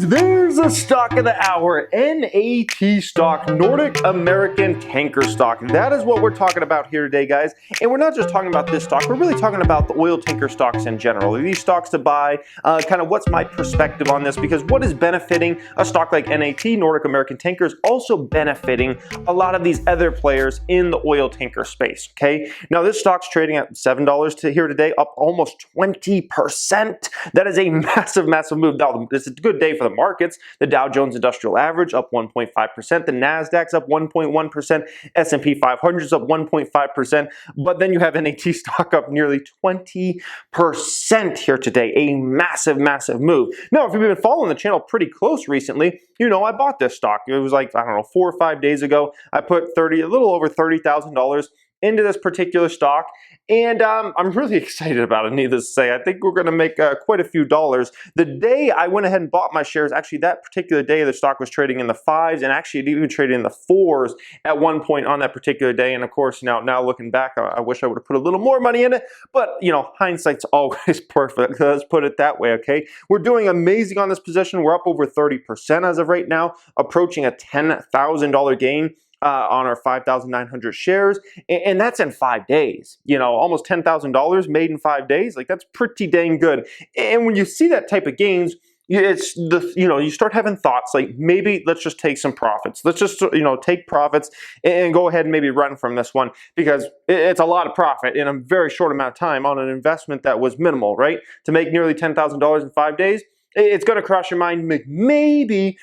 guys, there's a stock of the hour, NAT stock, Nordic American Tanker stock. That is what we're talking about here today, guys. And we're not just talking about this stock, we're really talking about the oil tanker stocks in general. These stocks to buy, kind of what's my perspective on this, because what is benefiting a stock like NAT, Nordic American Tanker, is also benefiting a lot of these other players in the oil tanker space, okay? Now, this stock's trading at $7 to here today, up almost 20%. That is a massive, massive move. Now, it's a good day for the markets. The Dow Jones Industrial Average up 1.5%. The Nasdaq's up 1.1%. S&P 500's up 1.5%. But then you have NAT stock up nearly 20% here today. A massive, massive move. Now, if you've been following the channel pretty close recently, you know I bought this stock. It was like, I don't know, 4 or 5 days ago. I put a little over $30,000 into this particular stock, and I'm really excited about it, needless to say. I think we're going to make quite a few dollars. The day I went ahead and bought my shares, actually that particular day the stock was trading in the 5s, and actually it even traded in the 4s at one point on that particular day. And of course, now looking back, I wish I would have put a little more money in it, but you know, hindsight's always perfect. Let's put it that way, okay? We're doing amazing on this position. We're up over 30% as of right now, approaching a $10,000 gain on our 5,900 shares, and that's in 5 days. You know, almost $10,000 made in 5 days. Like, that's pretty dang good. And when you see that type of gains, you start having thoughts like, maybe let's just take some profits. Let's just, take profits and go ahead and maybe run from this one, because it's a lot of profit in a very short amount of time on an investment that was minimal, right? To make nearly $10,000 in 5 days, it's going to cross your mind, maybe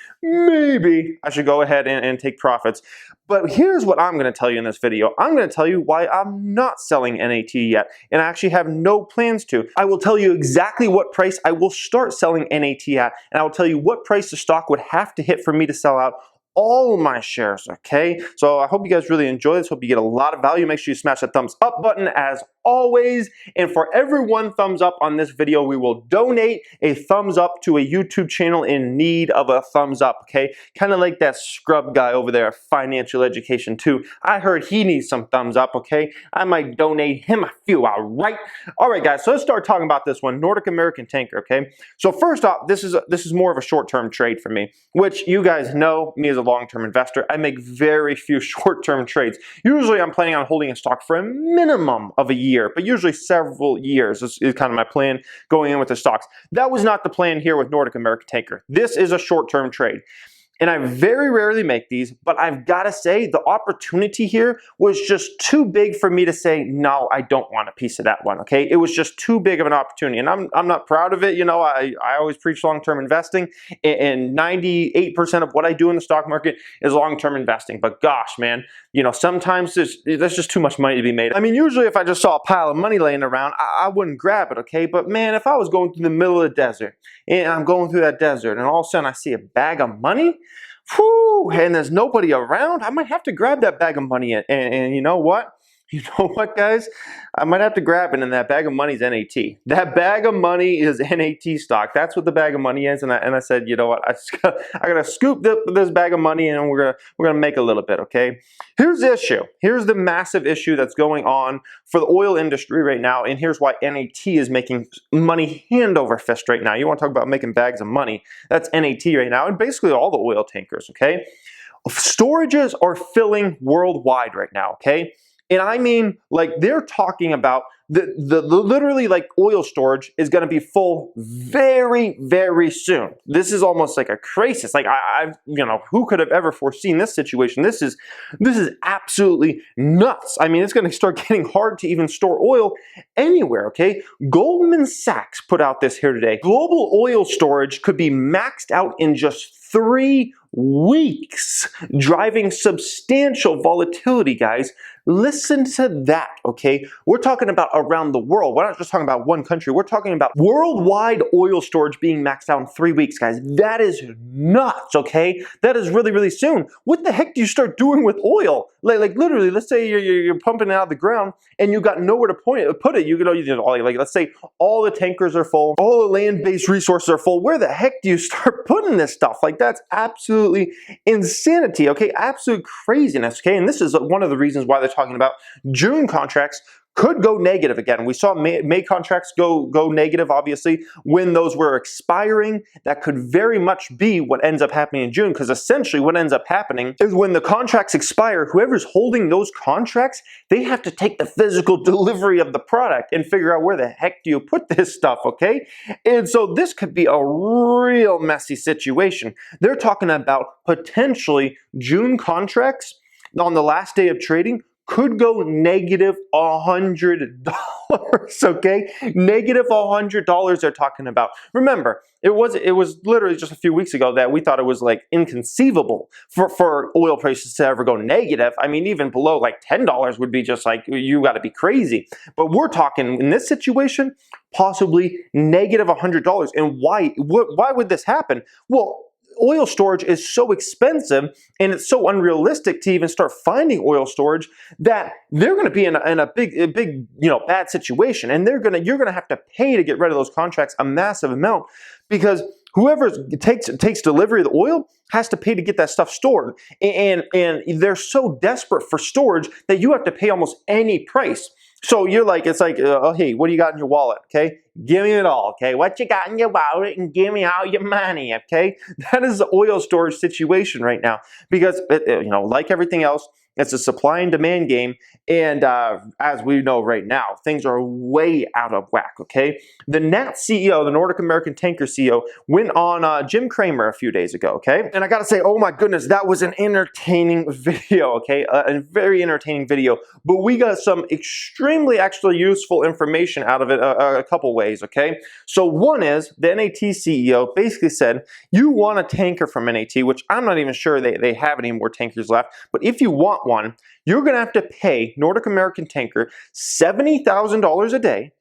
I should go ahead and take profits. But here's what I'm going to tell you in this video. I'm going to tell you why I'm not selling NAT yet, and I actually have no plans to. I will tell you exactly what price I will start selling NAT at, and I will tell you what price the stock would have to hit for me to sell out all my shares, okay? So I hope you guys really enjoy this. Hope you get a lot of value. Make sure you smash that thumbs up button as always. And for every one thumbs up on this video, we will donate a thumbs up to a YouTube channel in need of a thumbs up, okay? Kind of like that scrub guy over there, Financial Education 2. I heard he needs some thumbs up, okay? I might donate him a few, all right? All right, guys, so let's start talking about this one, Nordic American Tanker, okay? So first off, this is more of a short-term trade for me, which you guys know me as a long-term investor. I make very few short-term trades. Usually I'm planning on holding a stock for a minimum of a year, but usually several years is kind of my plan going in with the stocks. That was not the plan here with Nordic American Tanker. This is a short-term trade. And I very rarely make these, but I've got to say the opportunity here was just too big for me to say, no, I don't want a piece of that one, okay? It was just too big of an opportunity, and I'm not proud of it. You know, I always preach long-term investing, and 98% of what I do in the stock market is long-term investing. But gosh, man, you know, sometimes there's just too much money to be made. I mean, usually if I just saw a pile of money laying around, I wouldn't grab it, okay? But man, if I was going through the middle of the desert, and I'm going through that desert, and all of a sudden I see a bag of money, whew, and there's nobody around, I might have to grab that bag of money. And you know what? You know what, guys? I might have to grab it, and that bag of money is NAT. That bag of money is NAT stock. That's what the bag of money is. And I said, you know what? I gotta scoop this bag of money, and we're gonna make a little bit. Okay. Here's the issue. Here's the massive issue that's going on for the oil industry right now, and here's why NAT is making money hand over fist right now. You want to talk about making bags of money? That's NAT right now, and basically all the oil tankers. Okay. Storages are filling worldwide right now. Okay. And I mean, like, they're talking about the literally, like, oil storage is going to be full very, very soon. This is almost like a crisis. Like, who could have ever foreseen this situation? This is absolutely nuts. I mean, it's going to start getting hard to even store oil anywhere, okay? Goldman Sachs put out this here today. Global oil storage could be maxed out in just 3 weeks, driving substantial volatility, guys. Listen to that, okay? We're talking about around the world. We're not just talking about one country. We're talking about worldwide oil storage being maxed out in 3 weeks, guys. That is nuts, okay? That is really, really soon. What the heck do you start doing with oil? Like literally, let's say you're pumping it out of the ground and you got nowhere to put it. Like, let's say all the tankers are full, all the land-based resources are full. Where the heck do you start putting this stuff? Like, that's absolutely insanity, okay? Absolute craziness, okay? And this is one of the reasons why they're talking about June contracts could go negative again. We saw May contracts go negative, obviously, when those were expiring. That could very much be what ends up happening in June, because essentially what ends up happening is when the contracts expire, whoever's holding those contracts, they have to take the physical delivery of the product and figure out where the heck do you put this stuff, okay? And so this could be a real messy situation. They're talking about potentially June contracts on the last day of trading could go negative $100, okay? Negative $100 they're talking about. Remember, it was literally just a few weeks ago that we thought it was like inconceivable for oil prices to ever go negative. I mean, even below like $10 would be just like, you got to be crazy. But we're talking in this situation, possibly negative $100. And why would this happen? Well, oil storage is so expensive and it's so unrealistic to even start finding oil storage that they're going to be in a big bad situation, and you're going to have to pay to get rid of those contracts a massive amount, because whoever takes delivery of the oil has to pay to get that stuff stored, and they're so desperate for storage that you have to pay almost any price. So you're like, it's like, oh, hey, what do you got in your wallet? Okay, give me it all. Okay, what you got in your wallet, and give me all your money. Okay, that is the oil storage situation right now, because like everything else, it's a supply and demand game, and as we know right now, things are way out of whack, okay? The NAT CEO, the Nordic American Tanker CEO, went on Jim Cramer a few days ago, okay? And I gotta say, oh my goodness, that was an entertaining video, okay? A very entertaining video, but we got some extremely actually useful information out of it a couple ways, okay? So one is, the NAT CEO basically said, you want a tanker from NAT, which I'm not even sure they have any more tankers left, but if you want one, you're going to have to pay Nordic American Tanker $70,000 a day,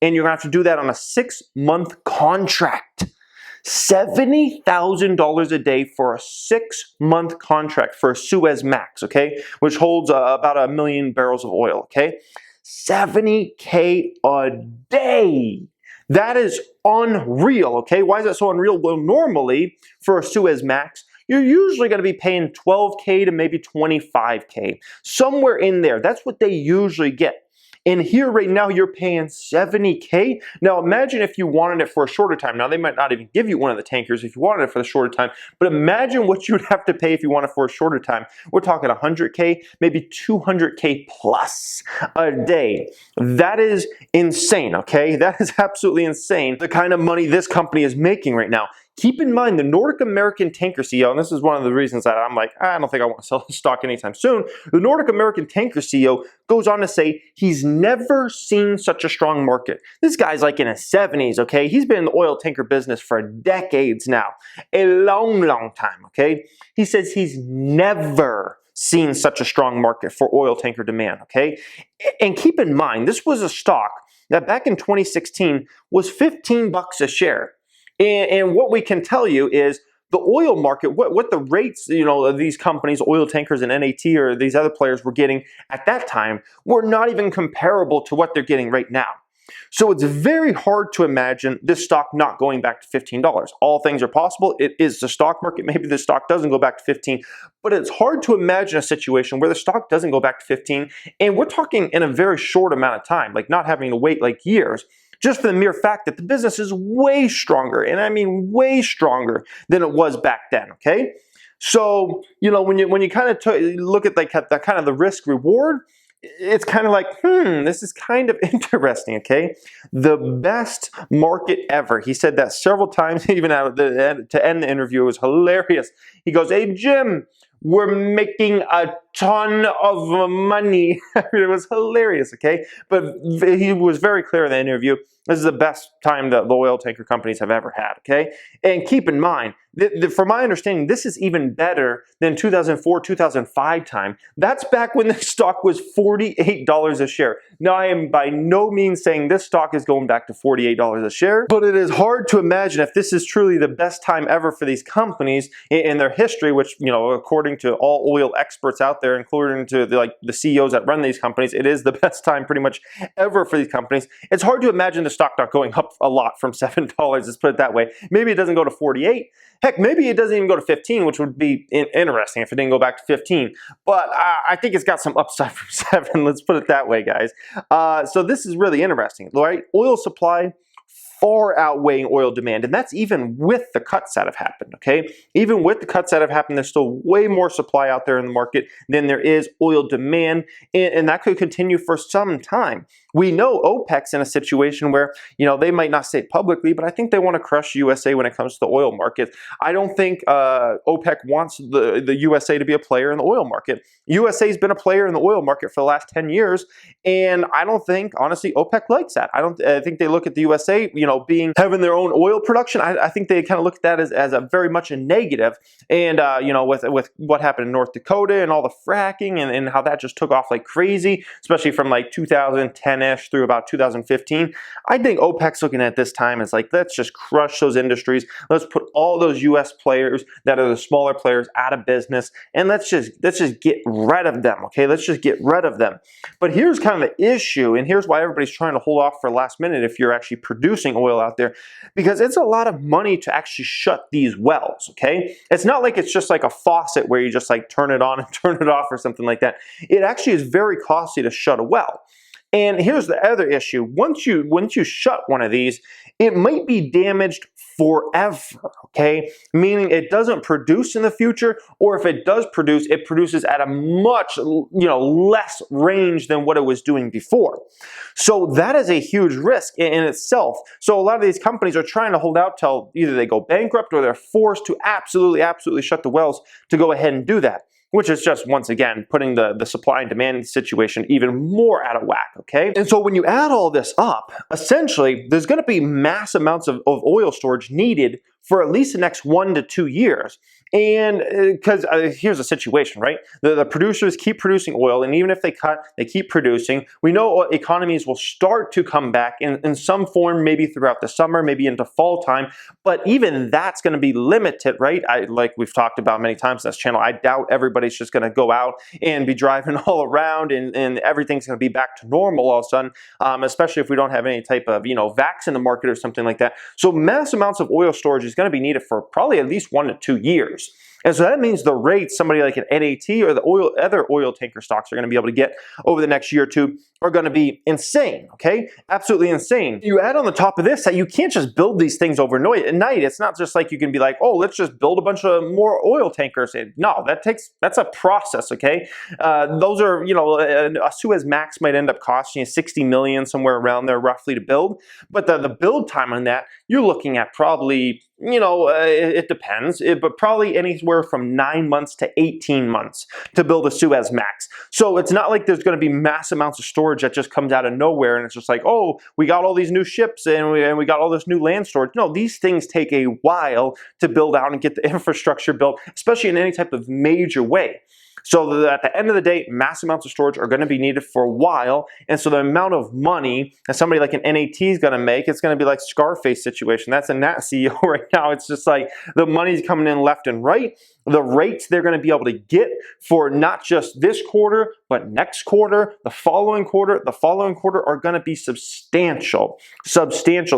and you're going to have to do that on a 6-month contract. $70,000 a day for a 6-month contract for a Suez Max, okay, which holds about 1 million barrels of oil, okay? $70K a day. That is unreal, okay? Why is that so unreal? Well, normally for a Suez Max, you're usually going to be paying $12K to maybe $25K, somewhere in there. That's what they usually get. And here right now, you're paying $70K. Now imagine if you wanted it for a shorter time. Now they might not even give you one of the tankers if you wanted it for the shorter time, but imagine what you'd have to pay if you want it for a shorter time. We're talking $100K, maybe $200K plus a day. That is insane, okay? That is absolutely insane, the kind of money this company is making right now. Keep in mind, the Nordic American Tanker CEO, and this is one of the reasons that I'm like, I don't think I want to sell this stock anytime soon. The Nordic American Tanker CEO goes on to say he's never seen such a strong market. This guy's like in his 70s, okay? He's been in the oil tanker business for decades now. A long, long time, okay? He says he's never seen such a strong market for oil tanker demand, okay? And keep in mind, this was a stock that back in 2016 was $15 a share. And what we can tell you is the oil market, what the rates, of these companies, oil tankers and NAT or these other players were getting at that time were not even comparable to what they're getting right now. So it's very hard to imagine this stock not going back to $15. All things are possible. It is the stock market. Maybe the stock doesn't go back to 15, but it's hard to imagine a situation where the stock doesn't go back to 15. And we're talking in a very short amount of time, like not having to wait like years, just for the mere fact that the business is way stronger, and I mean way stronger than it was back then, okay? So, when you kind of look at like that kind of the risk reward, it's kind of like, this is kind of interesting, okay? The best market ever. He said that several times, even to end the interview. It was hilarious. He goes, hey, Jim, we're making a ton of money. It was hilarious, okay? But he was very clear in the interview. This is the best time that the oil tanker companies have ever had, okay? And keep in mind, from my understanding, this is even better than 2004, 2005 time. That's back when the stock was $48 a share. Now, I am by no means saying this stock is going back to $48 a share, but it is hard to imagine if this is truly the best time ever for these companies in their history, which, according to all oil experts out there, there, including to the CEOs that run these companies. It is the best time pretty much ever for these companies. It's hard to imagine the stock not going up a lot from $7. Let's put it that way. Maybe it doesn't go to 48. Heck, maybe it doesn't even go to 15, which would be interesting if it didn't go back to 15. But I think it's got some upside from 7. Let's put it that way, guys. So this is really interesting, right? Oil supply far outweighing oil demand, and that's even with the cuts that have happened, okay? Even with the cuts that have happened, there's still way more supply out there in the market than there is oil demand, and that could continue for some time. We know OPEC's in a situation where, they might not say it publicly, but I think they want to crush USA when it comes to the oil market. I don't think OPEC wants the USA to be a player in the oil market. USA's been a player in the oil market for the last 10 years, and I don't think, honestly, OPEC likes that. I think they look at the USA, having their own oil production. I think they kind of look at that as a very much a negative. And, with what happened in North Dakota and all the fracking and how that just took off like crazy, especially from like 2010-ish through about 2015, I think OPEC's looking at this time as like, let's just crush those industries. Let's put all those US players that are the smaller players out of business, and let's just get rid of them, okay? Let's just get rid of them. But here's kind of the issue, and here's why everybody's trying to hold off for last minute if you're actually producing oil out there, because it's a lot of money to actually shut these wells, okay? It's not like it's just like a faucet where you just like turn it on and turn it off or something like that. It actually is very costly to shut a well. And here's the other issue. Once you shut one of these, it might be damaged forever, okay? Meaning it doesn't produce in the future, or if it does produce, it produces at a much, less range than what it was doing before. So that is a huge risk in itself. So a lot of these companies are trying to hold out till either they go bankrupt or they're forced to absolutely shut the wells to go ahead and do that, which is just, once again, putting the supply and demand situation even more out of whack, okay? And so when you add all this up, essentially, there's gonna be mass amounts of oil storage needed for at least the next 1 to 2 years. And because here's the situation, right? The producers keep producing oil, and even if they cut, they keep producing. We know economies will start to come back in some form, maybe throughout the summer, maybe into fall time, but even that's going to be limited, right? Like we've talked about many times on this channel, I doubt everybody's just going to go out and be driving all around and everything's going to be back to normal all of a sudden, especially if we don't have any type of, vax in the market or something like that. So mass amounts of oil storage is going to be needed for probably at least 1 to 2 years. And so that means the rates somebody like an NAT or the other oil tanker stocks are going to be able to get over the next year or two are going to be insane, okay? Absolutely insane. You add on the top of this that you can't just build these things overnight. It's not just like you can be like, oh, let's just build a bunch of more oil tankers. No, that's a process, okay? Those are, a Suez Max might end up costing you $60 million, somewhere around there roughly to build. But the build time on that, you're looking at probably, it depends, but probably anywhere from 9 months to 18 months to build a Suez Max. So it's not like there's going to be mass amounts of storage that just comes out of nowhere and it's just like, oh, we got all these new ships and we got all this new land storage. No, these things take a while to build out and get the infrastructure built, especially in any type of major way. So at the end of the day, mass amounts of storage are going to be needed for a while. And so the amount of money that somebody like an NAT is going to make, it's going to be like Scarface situation. That's a NAT CEO right now. It's just like the money's coming in left and right. The rates they're going to be able to get for not just this quarter, but next quarter, the following quarter are going to be substantial.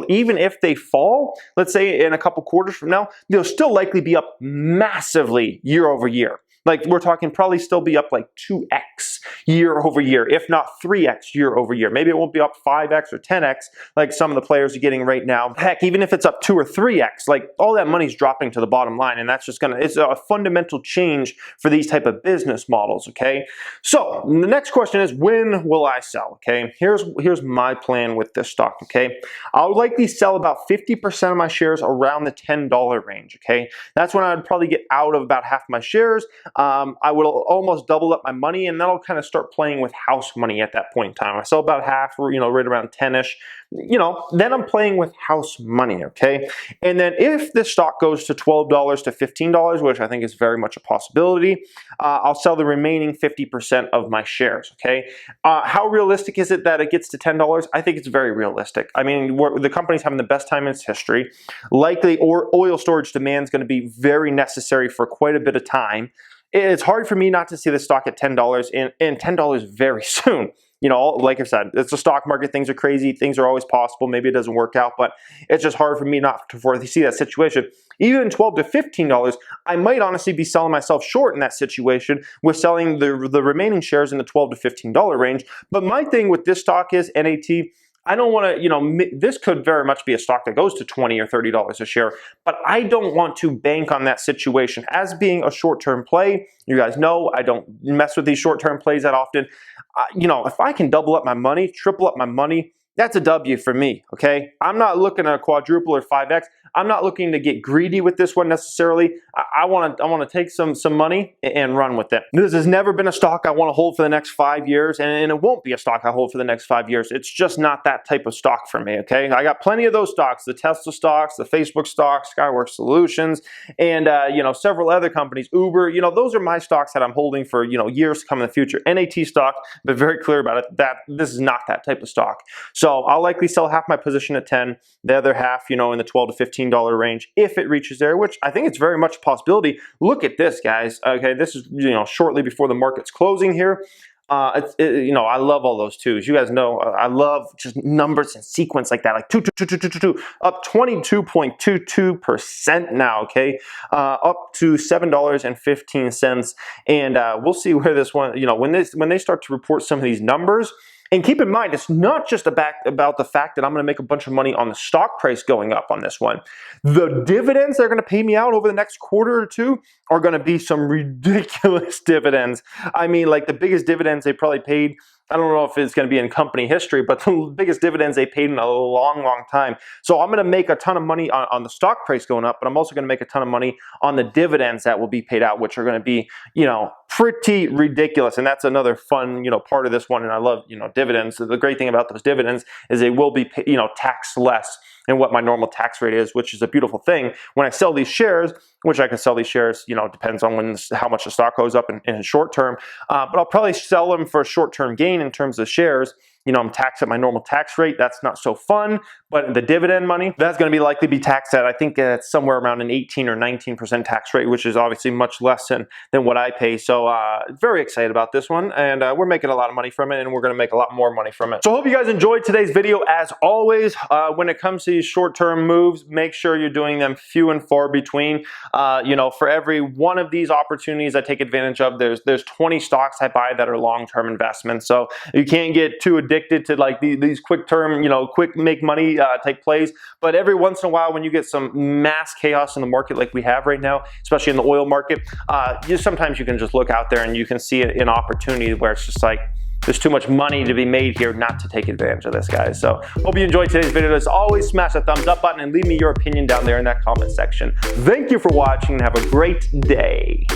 Even if they fall, let's say in a couple quarters from now, they'll still likely be up massively year over year. Like we're talking probably still be up like 2x year over year, if not 3x year over year. Maybe it won't be up 5x or 10x like some of the players are getting right now. Heck, even if it's up 2 or 3x, like all that money's dropping to the bottom line, and that's just it's a fundamental change for these type of business models, okay? So the next question is, when will I sell, okay? Here's my plan with this stock, okay? I'll likely sell about 50% of my shares around the $10 range, okay? That's when I would probably get out of about half my shares. I will almost double up my money, and then I'll kind of start playing with house money at that point in time. I sell about half, right around 10-ish. then I'm playing with house money, okay? And then if this stock goes to $12 to $15, which I think is very much a possibility, I'll sell the remaining 50% of my shares, okay? How realistic is it that it gets to $10? I think it's very realistic. I mean, the company's having the best time in its history. Likely, oil storage demand is going to be very necessary for quite a bit of time. It's hard for me not to see the stock at $10 and $10 very soon. Like I said, it's a stock market. Things are crazy. Things are always possible. Maybe it doesn't work out, but it's just hard for me not to see that situation. Even $12 to $15, I might honestly be selling myself short in that situation with selling the remaining shares in the $12 to $15 range. But my thing with this stock is NAT. I don't want to, this could very much be a stock that goes to $20 or $30 a share, but I don't want to bank on that situation as being a short-term play. You guys know I don't mess with these short-term plays that often. If I can double up my money, triple up my money, that's a W for me, okay? I'm not looking at a quadruple or 5X. I'm not looking to get greedy with this one necessarily. I want to take some money and run with it. This has never been a stock I want to hold for the next 5 years, and it won't be a stock I hold for the next 5 years. It's just not that type of stock for me, okay? I got plenty of those stocks, the Tesla stocks, the Facebook stocks, Skyworks Solutions, and several other companies, Uber. Those are my stocks that I'm holding for years to come in the future. NAT stock, but very clear about it that this is not that type of stock. So I'll likely sell half my position at 10, the other half, in the $12 to $15 range if it reaches there, which I think it's very much a possibility. Look at this, guys. Okay, this is shortly before the market's closing here. I love all those twos. You guys know I love just numbers and sequence like that, like two, up 22.22% now. Okay, up to $7.15, and we'll see where this one. When they start to report some of these numbers. And keep in mind, it's not just about the fact that I'm going to make a bunch of money on the stock price going up on this one. The dividends they're going to pay me out over the next quarter or two are going to be some ridiculous dividends. I mean, like the biggest dividends they probably paid, I don't know if it's going to be in company history, but the biggest dividends they paid in a long, long time. So I'm going to make a ton of money on the stock price going up, but I'm also going to make a ton of money on the dividends that will be paid out, which are going to be, pretty ridiculous. And that's another fun, part of this one. And I love, dividends. So the great thing about those dividends is they will be, taxed less than what my normal tax rate is, which is a beautiful thing. When I sell these shares, which I can sell these shares, depends on how much the stock goes up in short term. But I'll probably sell them for a short-term gain in terms of shares. I'm taxed at my normal tax rate. That's not so fun. But the dividend money, that's going to be likely be taxed at, I think it's somewhere around an 18 or 19% tax rate, which is obviously much less than what I pay. So very excited about this one. And we're making a lot of money from it, and we're going to make a lot more money from it. So I hope you guys enjoyed today's video. As always, when it comes to these short-term moves, make sure you're doing them few and far between. For every one of these opportunities I take advantage of, there's 20 stocks I buy that are long-term investments. So you can't get too addicted to like these quick-term, quick make money type plays. But every once in a while, when you get some mass chaos in the market like we have right now, especially in the oil market, sometimes you can just look out there and you can see an opportunity where it's just like, there's too much money to be made here not to take advantage of this, guys. So hope you enjoyed today's video. As always, smash that thumbs up button and leave me your opinion down there in that comment section. Thank you for watching and have a great day.